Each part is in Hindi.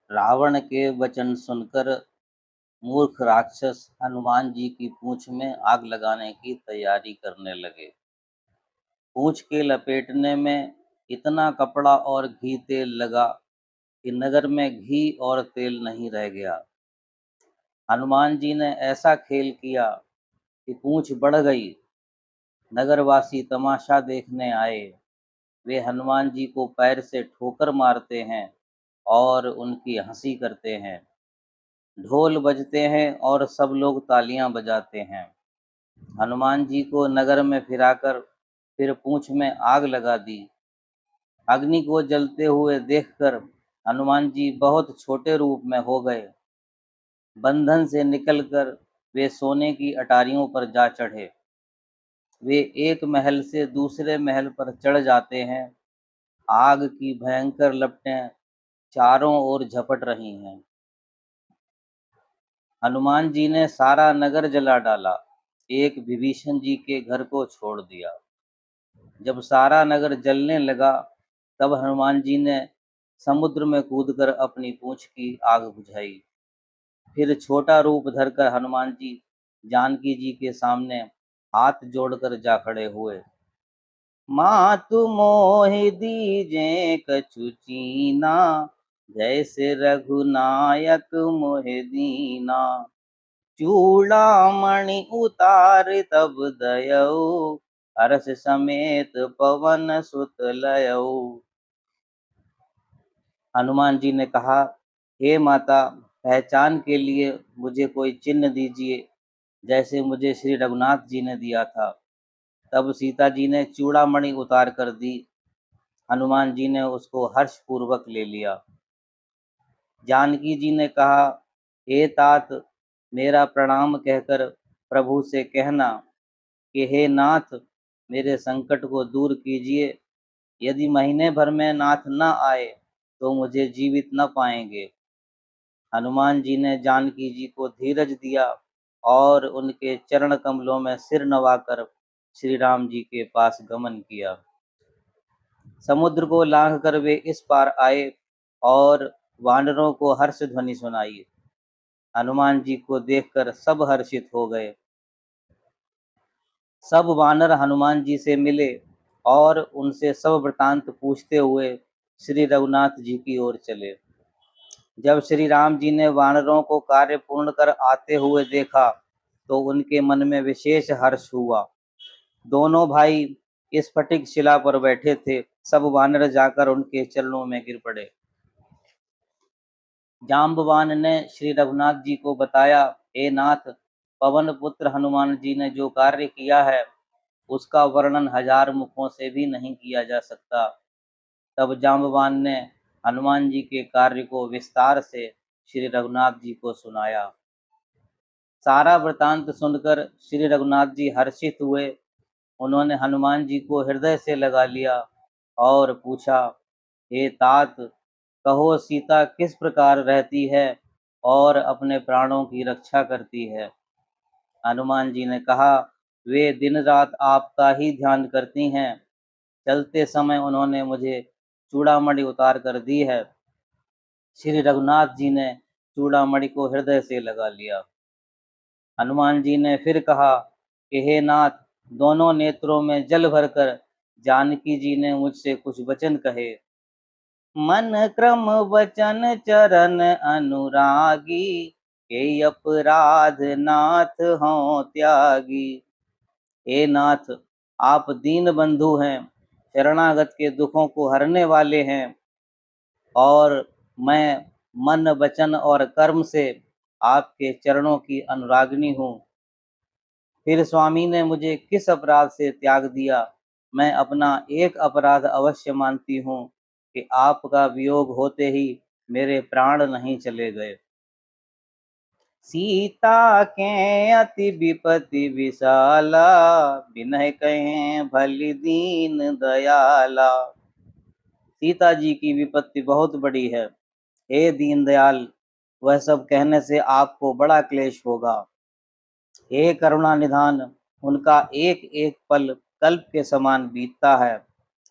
रावण के वचन सुनकर मूर्ख राक्षस हनुमान जी की पूंछ में आग लगाने की तैयारी करने लगे। पूंछ के लपेटने में इतना कपड़ा और घी तेल लगा कि नगर में घी और तेल नहीं रह गया। हनुमान जी ने ऐसा खेल किया कि पूंछ बढ़ गई। नगरवासी तमाशा देखने आए। वे हनुमान जी को पैर से ठोकर मारते हैं और उनकी हंसी करते हैं। ढोल बजते हैं और सब लोग तालियां बजाते हैं। हनुमान जी को नगर में फिराकर फिर पूंछ में आग लगा दी। अग्नि को जलते हुए देखकर हनुमान जी बहुत छोटे रूप में हो गए। बंधन से निकलकर वे सोने की अटारियों पर जा चढ़े। वे एक महल से दूसरे महल पर चढ़ जाते हैं। आग की भयंकर लपटें चारों ओर झपट रही हैं। हनुमान जी ने सारा नगर जला डाला, एक विभीषण जी के घर को छोड़ दिया। जब सारा नगर जलने लगा, तब हनुमान जी ने समुद्र में कूदकर अपनी पूंछ की आग बुझाई। फिर छोटा रूप धरकर हनुमान जी जानकी जी के सामने हाथ जोड़कर जा खड़े हुए। मातु मोहि दीजे कछु चीना, जैसे रघुनायक मोहि दीना। चूड़ामणि उतार तब दयऊ, हर्ष समेत पवन सुत लयऊ। हनुमान जी ने कहा, हे माता, पहचान के लिए मुझे कोई चिन्ह दीजिए, जैसे मुझे श्री रघुनाथ जी ने दिया था। तब सीता जी ने चूड़ामणि उतार कर दी। हनुमान जी ने उसको हर्ष पूर्वक ले लिया। जानकी जी ने कहा, हे तात, मेरा प्रणाम कहकर प्रभु से कहना कि हे नाथ, मेरे संकट को दूर कीजिए। यदि महीने भर में नाथ न आए तो मुझे जीवित न पाएंगे। हनुमान जी ने जानकी जी को धीरज दिया और उनके चरण कमलों में सिर नवाकर श्री राम जी के पास गमन किया। समुद्र को लांघकर वे इस पार आए और वानरों को हर्ष ध्वनि सुनाई। हनुमान जी को देखकर सब हर्षित हो गए। सब वानर हनुमान जी से मिले और उनसे सब वृतांत पूछते हुए श्री रघुनाथ जी की ओर चले। जब श्री राम जी ने वानरों को कार्य पूर्ण कर आते हुए देखा तो उनके मन में विशेष हर्ष हुआ। दोनों भाई इस स्फटिक शिला पर बैठे थे। सब वानर जाकर उनके चरणों में गिर पड़े। जाम्बवान ने श्री रघुनाथ जी को बताया, हे नाथ, पवन पुत्र हनुमान जी ने जो कार्य किया है उसका वर्णन 1000 मुखों से भी नहीं किया जा सकता। तब जाम्बवान ने हनुमान जी के कार्य को विस्तार से श्री रघुनाथ जी को सुनाया। सारा वृतांत सुनकर श्री रघुनाथ जी हर्षित हुए। उन्होंने हनुमान जी को हृदय से लगा लिया और पूछा, हे तात, कहो सीता किस प्रकार रहती है और अपने प्राणों की रक्षा करती है। हनुमान जी ने कहा, वे दिन रात आपका ही ध्यान करती हैं। चलते समय उन्होंने मुझे चूड़ामणि उतार कर दी है। श्री रघुनाथ जी ने चूड़ामणि को हृदय से लगा लिया। हनुमान जी ने फिर कहा कि हे नाथ, दोनों नेत्रों में जल भरकर जानकी जी ने मुझसे कुछ वचन कहे। मन क्रम वचन चरण अनुरागी, के अपराध नाथ हों त्यागी। हे नाथ, आप दीन बंधु हैं, शरणागत के दुखों को हरने वाले हैं और मैं मन वचन और कर्म से आपके चरणों की अनुरागिनी हूँ। फिर स्वामी ने मुझे किस अपराध से त्याग दिया। मैं अपना एक अपराध अवश्य मानती हूँ कि आपका वियोग होते ही मेरे प्राण नहीं चले गए। सीता के अति विपति विशाला, बिनय कहें भली दीन दयाला। सीता जी की विपत्ति बहुत बड़ी है, हे दीनदयाल, वह सब कहने से आपको बड़ा क्लेश होगा। हे करुणा निधान, उनका एक एक पल कल्प के समान बीतता है।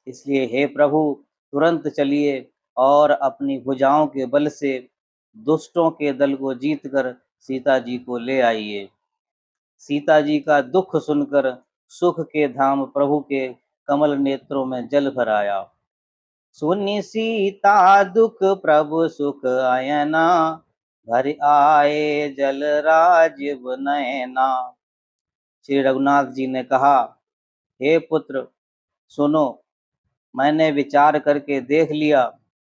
इसलिए हे प्रभु, तुरंत चलिए और अपनी भुजाओं के बल से दुष्टों के दल को जीतकर सीता जी को ले आइए। सीता जी का दुख सुनकर सुख के धाम प्रभु के कमल नेत्रों में जल भर आया। सुनी सीता दुख प्रभु सुख आयना, भर आए जल राजीव नयना। श्री रघुनाथ जी ने कहा, हे पुत्र सुनो, मैंने विचार करके देख लिया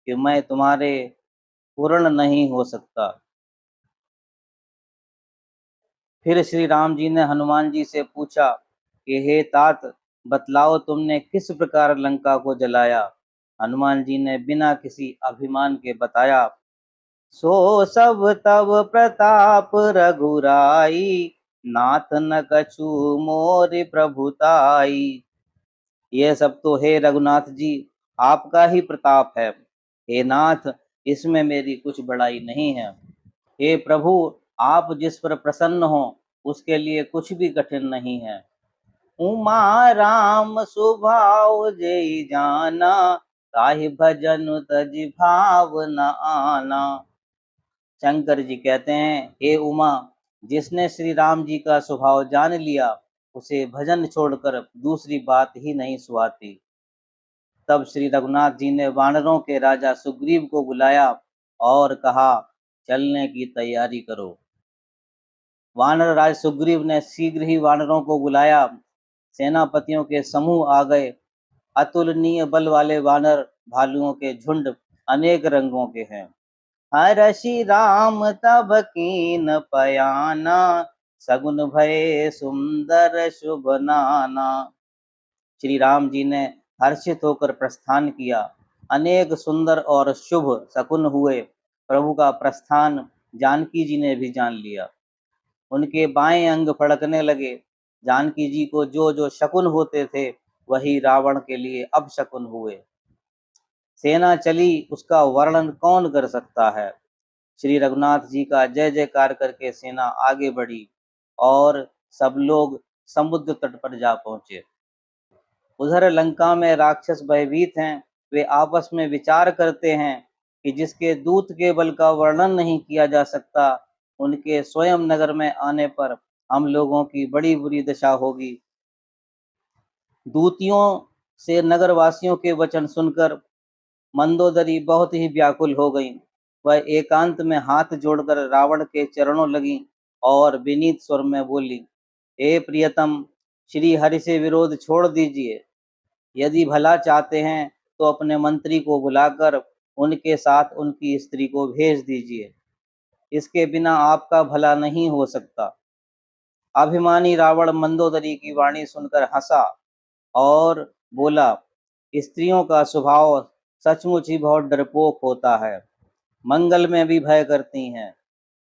कि मैं तुम्हारे पूर्ण नहीं हो सकता। फिर श्री राम जी ने हनुमान जी से पूछा कि हे तात, बतलाओ तुमने किस प्रकार लंका को जलाया। हनुमान जी ने बिना किसी अभिमान के बताया, सो सब तब प्रताप रघुराई, नाथ न कछु मोर प्रभुताई। यह सब तो हे रघुनाथ जी आपका ही प्रताप है। हे नाथ, इसमें मेरी कुछ बड़ाई नहीं है। हे प्रभु, आप जिस पर प्रसन्न हो उसके लिए कुछ भी कठिन नहीं है। उमा राम स्वभाव जय जाना, ताहि भजन तज भाव न आना। शंकर जी कहते हैं, हे उमा, जिसने श्री राम जी का स्वभाव जान लिया उसे भजन छोड़कर दूसरी बात ही नहीं सुहाती। तब श्री रघुनाथ जी ने वानरों के राजा सुग्रीव को बुलाया और कहा, चलने की तैयारी करो। वानर राज सुग्रीव ने शीघ्र ही वानरों को बुलाया। सेनापतियों के समूह आ गए। अतुलनीय बल वाले वानर, भालुओं के झुंड अनेक रंगों के हैं। हर्षि राम तब कीन पयाना, सगुन भय सुंदर शुभ नाना। श्री राम जी ने हर्षित होकर प्रस्थान किया। अनेक सुंदर और शुभ शकुन हुए। प्रभु का प्रस्थान जानकी जी ने भी जान लिया। उनके बाएं अंग फड़कने लगे। जानकी जी को जो जो शकुन होते थे वही रावण के लिए अपशकुन हुए। सेना चली, उसका वर्णन कौन कर सकता है। श्री रघुनाथ जी का जय जयकार करके सेना आगे बढ़ी और सब लोग समुद्र तट पर जा पहुंचे। उधर लंका में राक्षस भयभीत हैं। वे आपस में विचार करते हैं कि जिसके दूत के बल का वर्णन नहीं किया जा सकता, उनके स्वयं नगर में आने पर हम लोगों की बड़ी बुरी दशा होगी। दूतियों से नगरवासियों के वचन सुनकर मंदोदरी बहुत ही व्याकुल हो गई। वह एकांत में हाथ जोड़कर रावण के चरणों लगी और विनीत स्वर में बोली, हे प्रियतम, श्री हरि से विरोध छोड़ दीजिए। यदि भला चाहते हैं तो अपने मंत्री को बुलाकर उनके साथ उनकी स्त्री को भेज दीजिए। इसके बिना आपका भला नहीं हो सकता। अभिमानी रावण मंदोदरी की वाणी सुनकर हंसा और बोला, स्त्रियों का स्वभाव सचमुच ही बहुत डरपोक होता है, मंगल में भी भय करती हैं।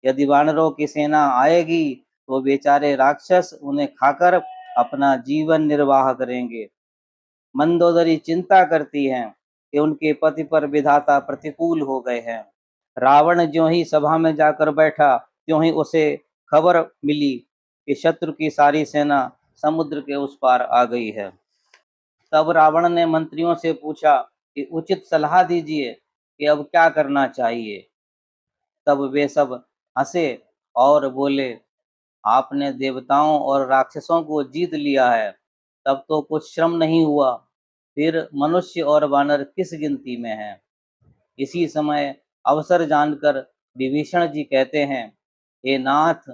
यदि वानरों की सेना आएगी तो बेचारे राक्षस उन्हें खाकर अपना जीवन निर्वाह करेंगे। मंदोदरी चिंता करती हैं कि उनके पति पर विधाता प्रतिकूल हो गए हैं। रावण ज्यों ही सभा में जाकर बैठा, त्यों ही उसे खबर मिली कि शत्रु की सारी सेना समुद्र के उस पार आ गई है। तब रावण ने मंत्रियों से पूछा कि उचित सलाह दीजिए कि अब क्या करना चाहिए। तब वे सब हंसे और बोले, आपने देवताओं और राक्षसों को जीत लिया है, तब तो कुछ श्रम नहीं हुआ, फिर मनुष्य और वानर किस गिनती में हैं। इसी समय अवसर जानकर विभीषण जी कहते हैं, हे नाथ,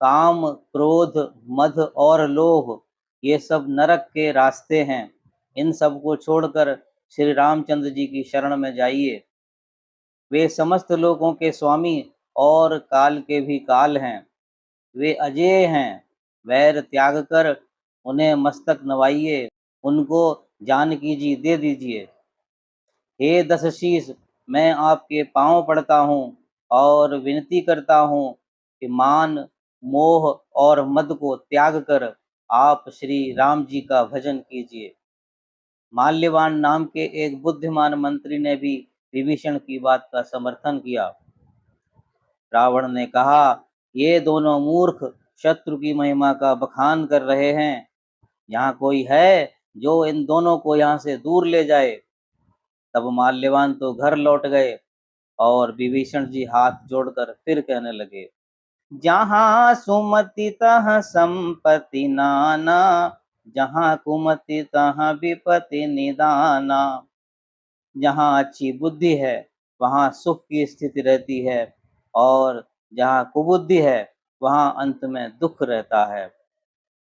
काम क्रोध मद और लोभ ये सब नरक के रास्ते हैं। इन सब को छोड़कर श्री रामचंद्र जी की शरण में जाइए। वे समस्त लोगों के स्वामी और काल के भी काल हैं। वे अजेय हैं। वैर त्याग कर उन्हें मस्तक नवाइए, उनको जानकी जी दे दीजिए। हे दस शीस, मैं आपके पांव पड़ता हूँ और विनती करता हूँ कि मान मोह और मद को त्याग कर आप श्री राम जी का भजन कीजिए। माल्यवान नाम के एक बुद्धिमान मंत्री ने भी विभीषण की बात का समर्थन किया। रावण ने कहा, ये दोनों मूर्ख शत्रु की महिमा का बखान कर रहे हैं। यहाँ कोई है जो इन दोनों को यहाँ से दूर ले जाए। तब माल्यवान तो घर लौट गए। और विभीषण जी हाथ जोड़कर फिर कहने लगे, जहाँ सुमति तहाँ संपत्ति नाना, जहाँ कुमति तहाँ विपत्ति निदाना। जहाँ अच्छी बुद्धि है वहाँ सुख की स्थिति रहती है, और जहाँ कुबुद्धि है वहाँ अंत में दुख रहता है।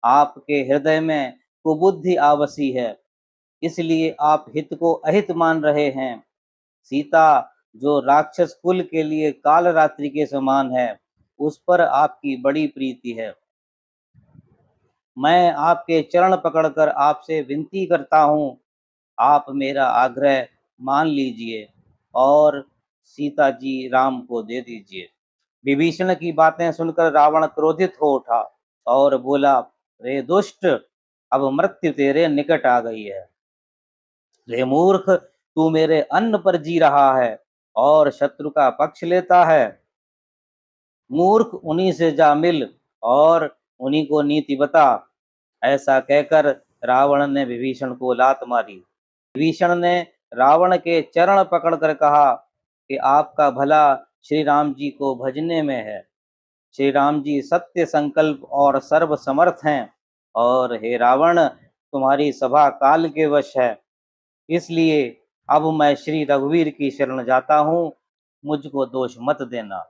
आपके हृदय में कुबुद्धि आवसी है, इसलिए आप हित को अहित मान रहे हैं। सीता जो राक्षस कुल के लिए काल रात्रि के समान है, उस पर आपकी बड़ी प्रीति है। मैं आपके चरण पकड़कर आपसे विनती करता हूँ, आप मेरा आग्रह मान लीजिए और सीता जी राम को दे दीजिए। विभीषण की बातें सुनकर रावण क्रोधित हो उठा और बोला, रे दुष्ट, अब मृत्यु तेरे निकट आ गई है। रे मूर्ख, तू मेरे अन्न पर जी रहा है और शत्रु का पक्ष लेता है। मूर्ख, उन्हीं से जा मिल और उन्हीं को नीति बता। ऐसा कहकर रावण ने विभीषण को लात मारी। विभीषण ने रावण के चरण पकड़कर कहा कि आपका भला श्री राम जी को भजने में है। श्री राम जी सत्य संकल्प और सर्व समर्थ हैं, और हे रावण, तुम्हारी सभा काल के वश है। इसलिए अब मैं श्री रघुवीर की शरण जाता हूँ, मुझको दोष मत देना।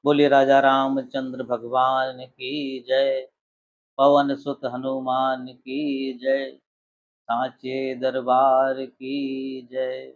बोलिए राजा रामचंद्र भगवान की जय। पवन सुत हनुमान की जय। सांचे दरबार की जय।